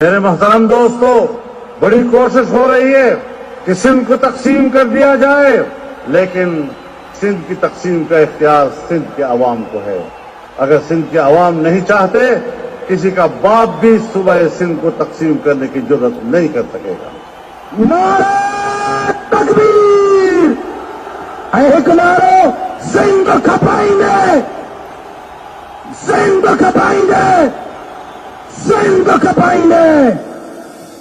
میرے محترم دوستو، بڑی کوشش ہو رہی ہے کہ سندھ کو تقسیم کر دیا جائے، لیکن سندھ کی تقسیم کا اختیار سندھ کے عوام کو ہے۔ اگر سندھ کے عوام نہیں چاہتے، کسی کا باپ بھی صوبہ سندھ کو تقسیم کرنے کی جرات نہیں کر سکے گا۔ نعرہ تکبیر! ایک نعرہ سندھ کو کھپائیں گے، سندھ کو کھپائیں گے، سندھ کو کھپائیں گے۔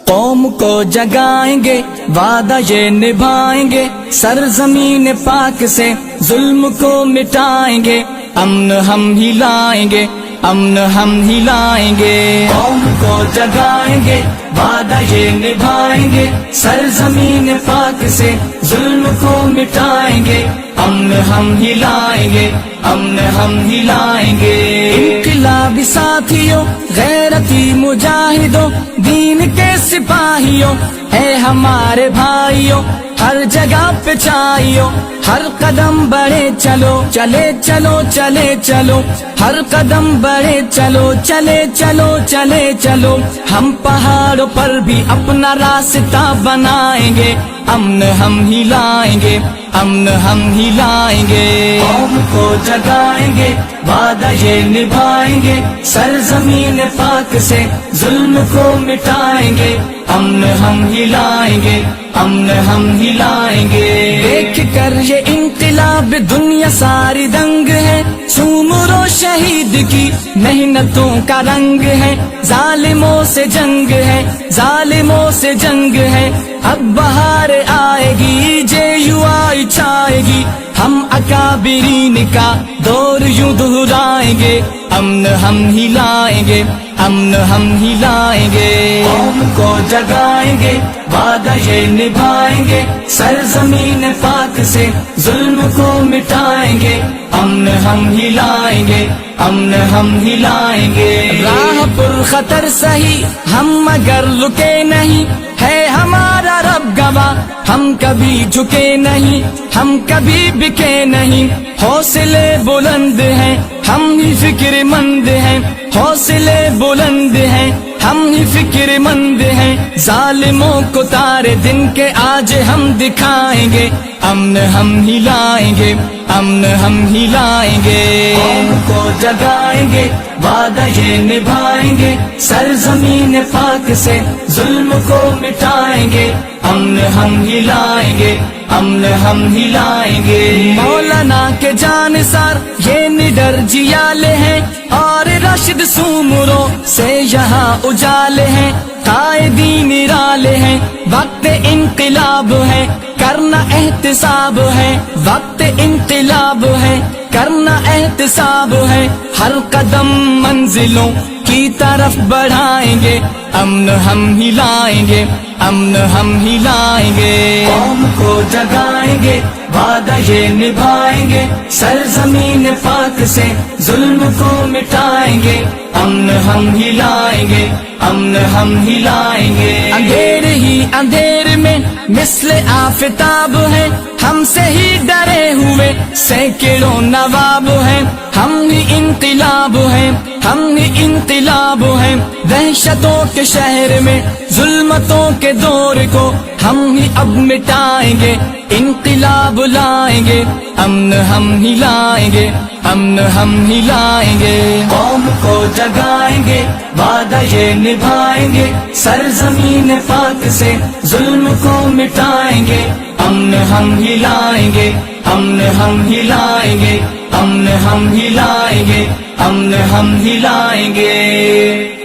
قوم کو جگائیں گے، وعدہ یہ نبھائیں گے، سرزمین پاک سے ظلم کو مٹائیں گے، امن ہم ہی لائیں گے، امن ہم ہی لائیں گے۔ قوم کو جگائیں گے، وعدہ یہ نبھائیں گے، سرزمین پاک سے ظلم کو مٹائیں گے، امن ہم ہی لائیں گے، امن ہم ہی لائیں گے۔ انقلابی ساتھیوں، غیرتی مجاہدوں، دین کے سپاہیوں، اے ہمارے بھائیوں، ہر جگہ پہ چائیوں، ہر قدم بڑھے چلو، چلے چلو چلے چلو، ہر قدم بڑھے چلو، چلے چلو چلے چلو، ہم پہاڑوں پر بھی اپنا راستہ بنائیں گے، امن ہم ہی لائیں گے، امن ہم ہی لائیں گے۔ قوم کو جگائیں گے، وعدہ یہ نبھائیں گے، سرزمین پاک سے ظلم کو مٹائیں گے، امن ہم ہی لائیں گے، امن ہم ہی لائیں گے۔ دیکھ کر یہ انقلاب دنیا ساری دنگ ہے، سومر و شہید کی محنتوں کا رنگ ہے، ظالموں سے جنگ ہے، ظالموں سے جنگ ہے، اب بہار آئے گی، جے یو آئی چھائے گی، ہم اکابرین کا دور یوں دہرائیں گے، امن ہم ہی لائیں گے، امن ہم ہی لائیں گے۔ قوم کو جگائیں گے، وعدہ یہ نبھائیں گے، سرزمین پاک سے ظلم کو مٹائیں گے، امن ہم ہی لائیں گے، امن ہم ہی لائیں گے۔ راہ پر خطر سہی ہم مگر رکے نہیں، ہے ہمارا رب گواہ، ہم کبھی جھکے نہیں، ہم کبھی بکے نہیں، حوصلے بلند ہیں، ہم ہی فکر مند ہیں، حوصلے بلند ہیں، ہم ہی فکر مند ہیں، ظالموں کو تارے دن کے آج ہم دکھائیں گے، امن ہم ہی لائیں گے، امن ہم ہی لائیں گے۔ قوم کو جگائیں گے، وعدہ یہ نبھائیں گے، سرزمین پاک سے ظلم کو مٹائیں گے، امن ہم ہی لائیں گے، امن ہم ہی لائیں گے۔ مولانا کے جانثار یہ نڈر جیالے ہیں، اور راشد سومروں سے یہاں اجالے ہیں، قائدین نرالے ہیں، وقت انقلاب ہے، کرنا احتساب ہے، وقت انقلاب ہے، کرنا احتساب ہے، ہر قدم منزلوں کی طرف بڑھائیں گے، امن ہم ہی لائیں گے، امن ہم ہی لائیں گے۔ قوم کو جگائیں گے، وعدہ یہ نبھائیں گے، سرزمین پاک سے ظلم کو مٹائیں گے، امن ہم ہی لائیں گے، امن ہم ہی لائیں گے۔ اندھیر ہی اندھیر میں مثل آفتاب ہے، ہم سے ہی ڈرے ہوئے سینکڑوں نواب ہیں، ہم ہی انقلاب ہیں، ہم ہی انقلاب ہیں، دہشتوں کے شہر میں ظلمتوں کے دور کو ہم ہی اب مٹائیں گے، انقلاب لائیں گے، امن ہم ہی لائیں گے، امن ہم ہی لائیں گے۔ قوم کو جگائیں گے، وعدہ یہ نبھائیں گے، سرزمین پاک سے ظلم کو مٹائیں گے، امن ہم ہی لائیں گے، امن ہم ہی لائیں گے، امن ہم ہی لائیں گے، امن ہم ہی لائیں گے۔